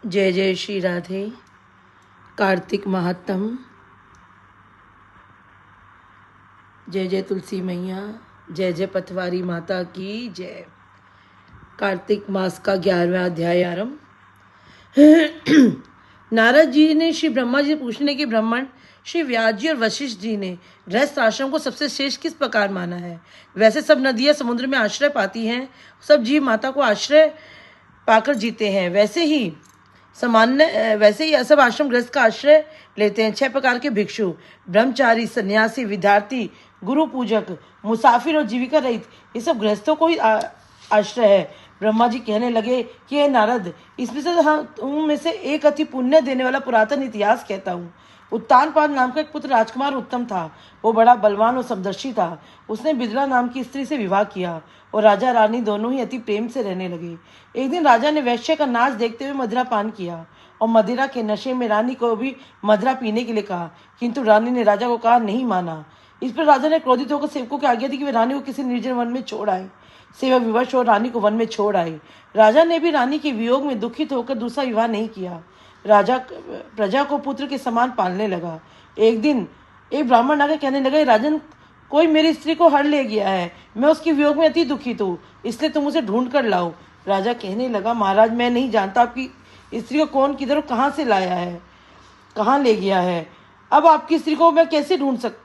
जय जय श्री राधे। कार्तिक महात्म। जय जय तुलसी मैया, जय जय पथवारी माता की जय। कार्तिक मास का 11वां अध्याय आरंभ। नारद जी ने श्री ब्रह्मा जी से पूछने के ब्राह्मण श्री व्यास जी और वशिष्ठ जी ने गृहस्थ आश्रम को सबसे श्रेष्ठ किस प्रकार माना है। वैसे सब नदियां समुद्र में आश्रय पाती हैं, सब जीव माता को आश्रय पाकर जीते हैं। वैसे ही सब आश्रम गृहस्थ का आश्रय लेते हैं। 6 प्रकार के भिक्षु, ब्रह्मचारी, सन्यासी, विद्यार्थी, गुरु पूजक, मुसाफिर और जीविका रहित, ये सब गृहस्थों को ही आश्रय है। ब्रह्मा जी कहने लगे कि हे नारद, इसमें से तुम में से एक अति पुण्य देने वाला पुरातन इतिहास कहता हूँ। उत्तानपाद नाम का एक पुत्र राजकुमार उत्तम था। वो बड़ा बलवान और समदर्शी था। उसने बिदला नाम की स्त्री से विवाह किया और राजा रानी दोनों ही अति प्रेम से रहने लगे। एक दिन राजा ने वैश्य का नाच देखते हुए मदिरा पान किया और मदिरा के नशे में रानी को भी मदिरा पीने के लिए कहा, किंतु रानी ने राजा को कहा नहीं माना। इस पर राजा ने क्रोधित होकर सेवकों की आज्ञा दी कि वे रानी को किसी निर्जन वन में छोड़ आए। सेवक विवश और रानी को वन में छोड़ आए। राजा ने भी रानी के वियोग में दुखित होकर दूसरा विवाह नहीं किया। राजा प्रजा को पुत्र के समान पालने लगा। एक दिन एक ब्राह्मण आकर कहने लगा, राजन, कोई मेरी स्त्री को हर ले गया है। मैं उसके वियोग में अति दुखित हूँ, इसलिए तुम उसे ढूंढ कर लाओ। राजा कहने लगा, महाराज, मैं नहीं जानता आपकी स्त्री को कौन किधर कहाँ से लाया है, कहाँ ले गया है। अब आपकी स्त्री को मैं कैसे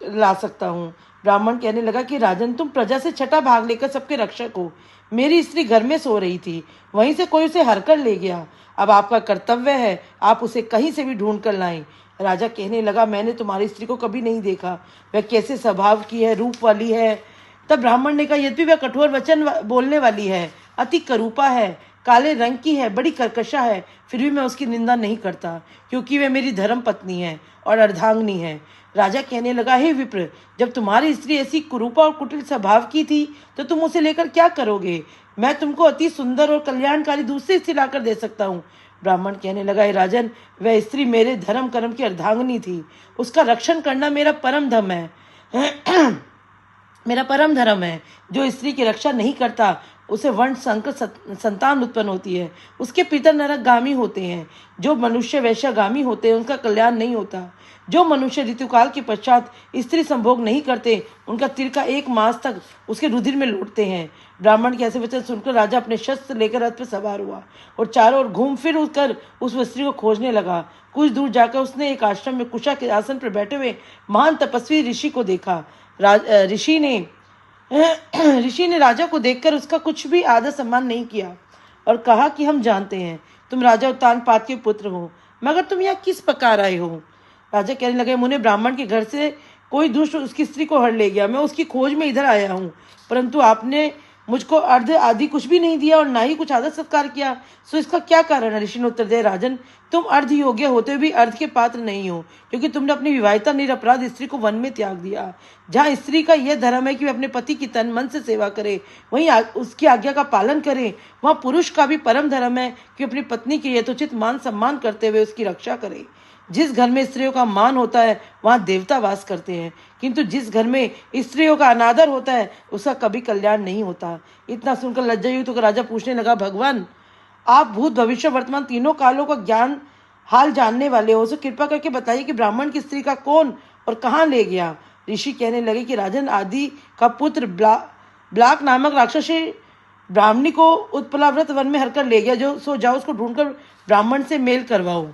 ला सकता हूँ। ब्राह्मण कहने लगा कि राजन, तुम प्रजा से छठा भाग लेकर सबके रक्षक हो। मेरी स्त्री घर में सो रही थी, वहीं से कोई उसे हर कर ले गया। अब आपका कर्तव्य है, आप उसे कहीं से भी ढूंढ कर लाएं। राजा कहने लगा, मैंने तुम्हारी स्त्री को कभी नहीं देखा, वह कैसे स्वभाव की है, रूप वाली है। तब ब्राह्मण ने कहा, यद्यपि वह कठोर वचन बोलने वाली है, अति करूपा है, काले रंग की है, बड़ी कर्कशा है, फिर भी मैं उसकी निंदा नहीं करता, क्योंकि वह मेरी धर्म पत्नी है और अर्धांगिनी है। राजा कहने लगा, हे विप्र, जब तुम्हारी स्त्री ऐसी कुरूपा और कुटिल स्वभाव की थी तो तुम उसे लेकर क्या करोगे। मैं तुमको अति सुंदर और कल्याणकारी दूसरी स्त्री लाकर दे सकता हूँ। ब्राह्मण कहने लगा, हे राजन, वह स्त्री मेरे धर्म कर्म की अर्धांगिनी थी। उसका रक्षण करना मेरा परम धर्म है। मेरा परम धर्म है। जो स्त्री की रक्षा नहीं करता उसे वर्ण संकर संतान उत्पन्न होती है, उसके पितर नरकगामी होते हैं। जो मनुष्य वैश्यगामी होते हैं उनका कल्याण नहीं होता। जो मनुष्य ऋतुकाल के पश्चात स्त्री संभोग नहीं करते उनका तिल 1 मास तक उसके रुधिर में लौटते हैं। ब्राह्मण के ऐसे वचन सुनकर राजा अपने शस्त्र लेकर रथ पर सवार हुआ और चारों ओर घूम फिर कर उस स्त्री को खोजने लगा। कुछ दूर जाकर उसने एक आश्रम में कुशा के आसन पर बैठे हुए महान तपस्वी ऋषि को देखा। ऋषि ने राजा को देखकर उसका कुछ भी आदर सम्मान नहीं किया और कहा कि हम जानते हैं तुम राजा उत्तानपाद के पुत्र हो, मगर तुम यहाँ किस प्रकार आए हो। राजा कहने लगे, मुने, ब्राह्मण के घर से कोई दुष्ट उसकी स्त्री को हर ले गया। मैं उसकी खोज में इधर आया हूँ, परंतु आपने मुझको अर्ध आदि कुछ भी नहीं दिया और ना ही कुछ आदर सत्कार किया, सो इसका क्या कारण है। ऋषि ने उत्तर दिया, राजन, तुम अर्ध योग्य होते भी अर्ध के पात्र नहीं हो, क्योंकि तुमने अपनी विवाहिता निरपराध स्त्री को वन में त्याग दिया। जहाँ स्त्री का यह धर्म है कि वह अपने पति की तन मन से सेवा करे, वहीं उसकी आज्ञा का पालन करे, वहाँ पुरुष का भी परम धर्म है कि अपनी पत्नी के यथोचित मान सम्मान करते हुए उसकी रक्षा करे। जिस घर में स्त्रियों का मान होता है वहाँ देवता वास करते हैं, किंतु जिस घर में स्त्रियों का अनादर होता है उसका कभी कल्याण नहीं होता। इतना सुनकर लज्जायुक्त होकर राजा पूछने लगा, भगवान, आप भूत भविष्य वर्तमान तीनों कालों का ज्ञान हाल जानने वाले हो, सो कृपा करके बताइए कि ब्राह्मण की स्त्री का कौन और कहाँ ले गया। ऋषि कहने लगे कि राजन, आदि का पुत्र ब्लाक नामक राक्षसी ब्राह्मणी को उत्पलाव्रत वन में हरकर ले गया। जाओ उसको ढूंढकर ब्राह्मण से मेल करवाओ।